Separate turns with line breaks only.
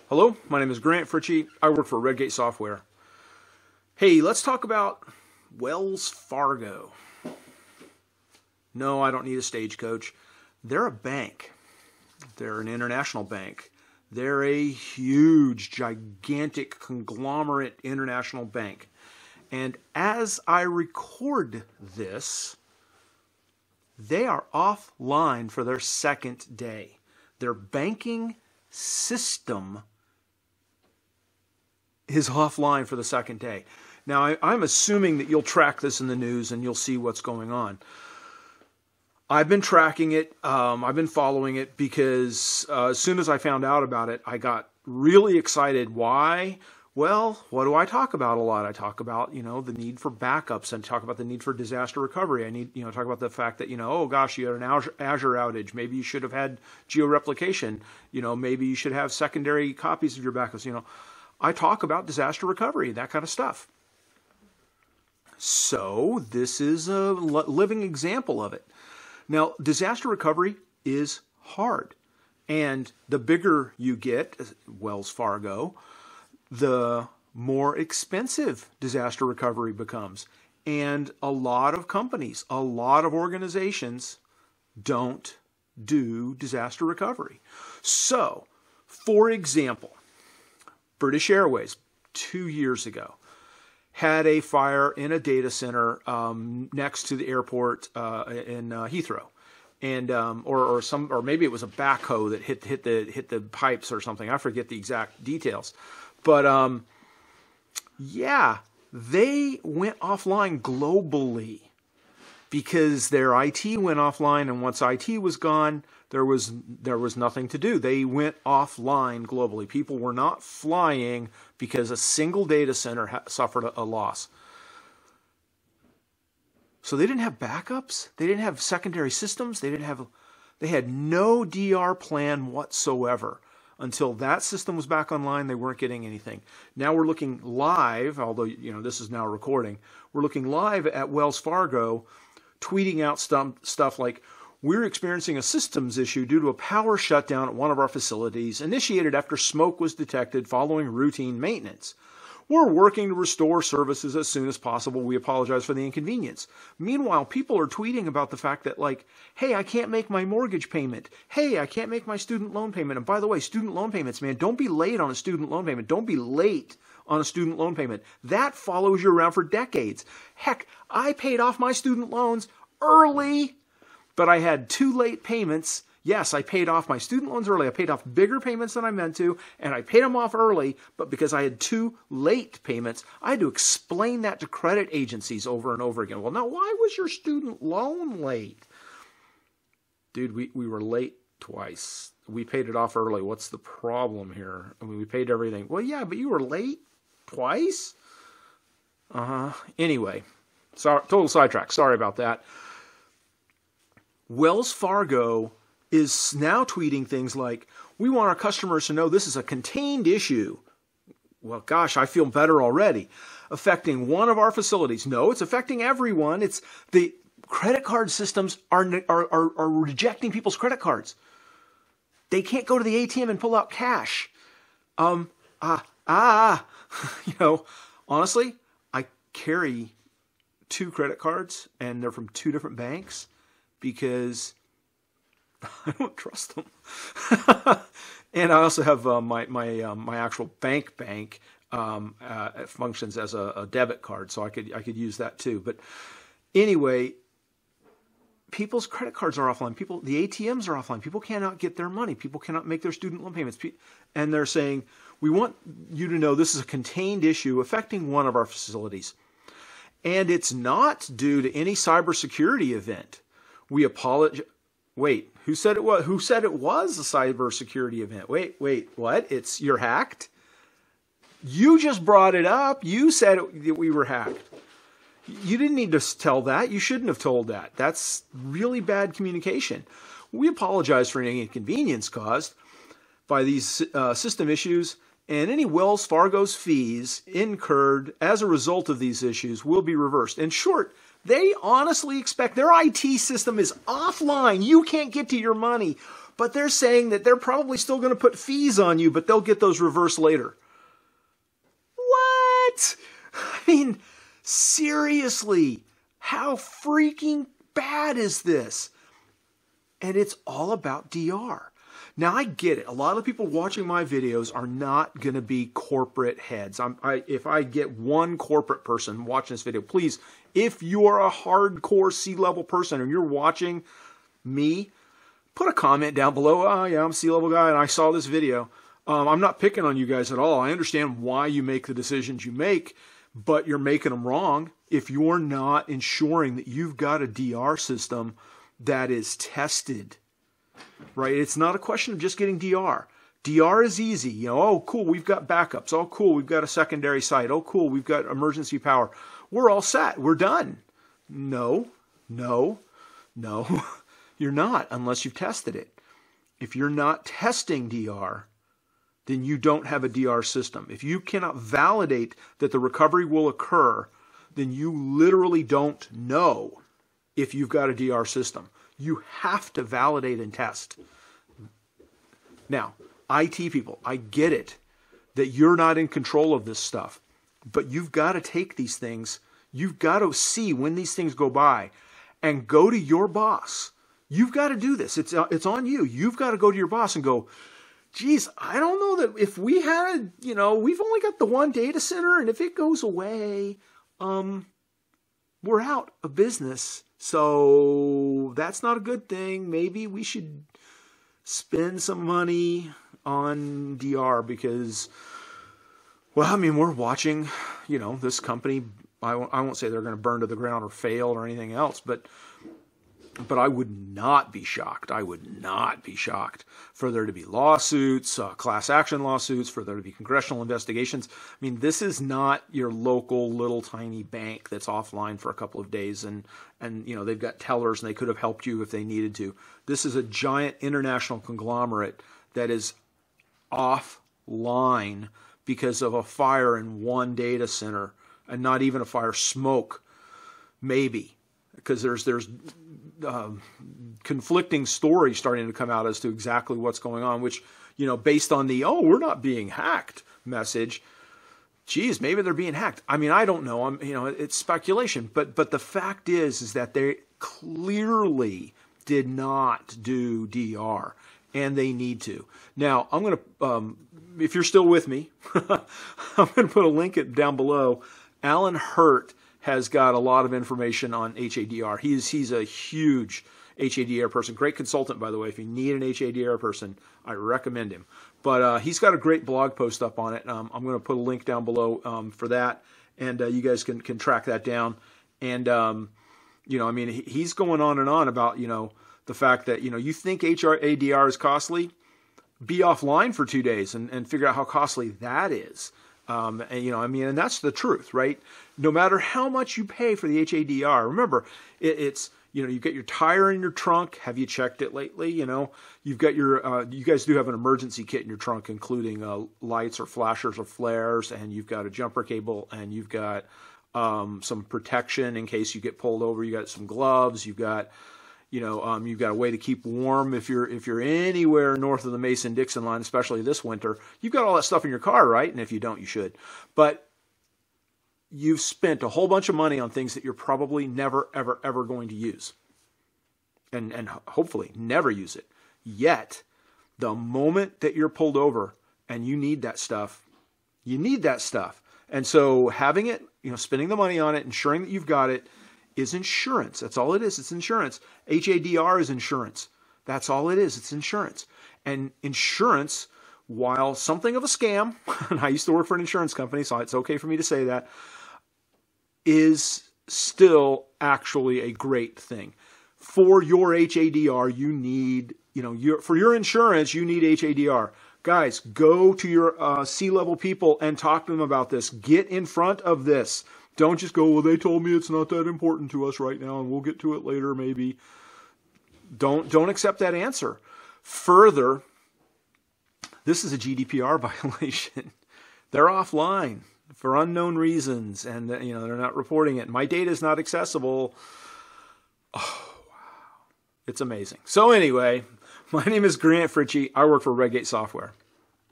Hello, my name is Grant Fritchey. I work for Redgate Software. Hey, let's talk about Wells Fargo. No, I don't need a stagecoach. They're a bank. They're an international bank. They're a huge, gigantic, conglomerate international bank. And as I record this, they are offline for their second day. Their banking system is offline for the second day. Now, I'm assuming that you'll track this in the news and you'll see what's going on. I've been tracking it. I've been following it because as soon as I found out about it, I got really excited. Why? Well, what do I talk about a lot? I talk about, the need for backups and talk about the need for disaster recovery. I need, talk about the fact that, oh gosh, you had an Azure outage. Maybe you should have had georeplication. Maybe you should have secondary copies of your backups. I talk about disaster recovery, that kind of stuff. So this is a living example of it. Now, disaster recovery is hard. And the bigger you get, Wells Fargo, the more expensive disaster recovery becomes. And a lot of companies, a lot of organizations don't do disaster recovery. So, for example, British Airways, 2 years ago, had a fire in a data center next to the airport in Heathrow, and or maybe it was a backhoe that hit the pipes or something. I forget the exact details, but yeah, they went offline globally because their IT went offline, and once IT was gone, there was nothing to do. They went offline globally. People were not flying because a single data center suffered a loss. So they didn't have backups. They didn't have secondary systems. They had no DR plan whatsoever. Until that system was back online, they weren't getting anything. Now we're looking live, although this is now recording. We're looking live at Wells Fargo, tweeting out stuff like, "We're experiencing a systems issue due to a power shutdown at one of our facilities, initiated after smoke was detected following routine maintenance. We're working to restore services as soon as possible. We apologize for the inconvenience." Meanwhile, people are tweeting about the fact that, hey, I can't make my mortgage payment. Hey, I can't make my student loan payment. And by the way, student loan payments, man, don't be late on a student loan payment. Don't be late on a student loan payment. That follows you around for decades. Heck, I paid off my student loans early, but I had 2 late payments. Yes, I paid off my student loans early. I paid off bigger payments than I meant to, and I paid them off early, but because I had 2 late payments, I had to explain that to credit agencies over and over again. Well, now, why was your student loan late? Dude, we were late twice. We paid it off early. What's the problem here? I mean, we paid everything. Well, yeah, but you were late twice? Anyway, sorry, total sidetrack. Sorry about that. Wells Fargo is now tweeting things like, "We want our customers to know this is a contained issue." Well, gosh, I feel better already. Affecting one of our facilities. No, it's affecting everyone. It's the credit card systems are rejecting people's credit cards. They can't go to the ATM and pull out cash. Honestly, I carry 2 credit cards, and they're from 2 different banks because I don't trust them. And I also have my actual bank functions as a debit card, so I could use that too. But anyway, people's credit cards are offline. The ATMs are offline. People cannot get their money. People cannot make their student loan payments. And they're saying, "We want you to know this is a contained issue affecting one of our facilities. And it's not due to any cybersecurity event. We apologize." Wait, who said it was? Who said it was a cybersecurity event? Wait, what? You're hacked? You just brought it up. You said that we were hacked. You didn't need to tell that. You shouldn't have told that. That's really bad communication. We apologize for any inconvenience caused by these system issues, and any Wells Fargo's fees incurred as a result of these issues will be reversed. In short, they honestly expect their IT system is offline. You can't get to your money. but they're saying that they're probably still going to put fees on you, but they'll get those reversed later. What? I mean, seriously, how freaking bad is this? And it's all about DR. Now, I get it. A lot of people watching my videos are not going to be corporate heads. If I get one corporate person watching this video, please, if you're a hardcore C-level person and you're watching me, put a comment down below. Oh, yeah, I'm a C-level guy and I saw this video. I'm not picking on you guys at all. I understand why you make the decisions you make, but you're making them wrong if you're not ensuring that you've got a DR system that is tested. Right? It's not a question of just getting DR. DR is easy. You know, oh, cool, we've got backups. Oh, cool, we've got a secondary site. Oh, cool, we've got emergency power. We're all set. We're done. No, no, no. You're not unless you've tested it. If you're not testing DR, then you don't have a DR system. If you cannot validate that the recovery will occur, then you literally don't know if you've got a DR system. You have to validate and test. Now, IT people, I get it that you're not in control of this stuff, but you've got to take these things, you've got to see when these things go by and go to your boss. You've got to do this. It's on you. You've got to go to your boss and go, geez, I don't know that if we had, you know, we've only got the one data center, and if it goes away, we're out of business. So that's not a good thing. Maybe we should spend some money on DR because, well, I mean, we're watching, you know, this company. I won't say they're going to burn to the ground or fail or anything else, but I would not be shocked. I would not be shocked for there to be lawsuits, class action lawsuits, for there to be congressional investigations. I mean, this is not your local little tiny bank that's offline for a couple of days and you know, they've got tellers and they could have helped you if they needed to. This is a giant international conglomerate that is offline because of a fire in one data center, and not even a fire, smoke, maybe, because there's conflicting stories starting to come out as to exactly what's going on, which, you know, based on the, oh, we're not being hacked message, geez, maybe they're being hacked. I mean, I don't know. You know, it's speculation, but the fact is that they clearly did not do DR, and they need to. Now, I'm going to, if you're still with me, I'm going to put a link down below. Alan Hurt has got a lot of information on HADR. He's a huge HADR person. Great consultant, by the way. If you need an HADR person, I recommend him. But he's got a great blog post up on it. I'm going to put a link down below for that, and you guys can track that down. And, you know, I mean, he's going on and on about, you know, the fact that, you know, you think HADR is costly, be offline for 2 days and figure out how costly that is. And, you know, I mean, and that's the truth, right? No matter how much you pay for the HADR, remember, it's, you know, you get your tire in your trunk. Have you checked it lately? You know, you've got your, you guys do have an emergency kit in your trunk, including lights or flashers or flares, and you've got a jumper cable, and you've got some protection in case you get pulled over. You got some gloves. You've got, you know, you've got a way to keep warm if you're anywhere north of the Mason-Dixon line, especially this winter. You've got all that stuff in your car, right? And if you don't, you should. But you've spent a whole bunch of money on things that you're probably never, ever, ever going to use. And hopefully never use it. Yet, the moment that you're pulled over and you need that stuff, you need that stuff. And so having it, you know, spending the money on it, ensuring that you've got it, is insurance. That's all it is. It's insurance. HADR is insurance. That's all it is. It's insurance. And insurance, while something of a scam, and I used to work for an insurance company, so it's okay for me to say that, is still actually a great thing. For your HADR, you need, you know, for your insurance, you need HADR. Guys, go to your C-level people and talk to them about this. Get in front of this. Don't just go, well, they told me it's not that important to us right now, and we'll get to it later, maybe. Don't accept that answer. Further, this is a GDPR violation. They're offline for unknown reasons, and you know, they're not reporting it. My data is not accessible. Oh, wow. It's amazing. So anyway, My name is Grant Fritchey. I work for Redgate Software.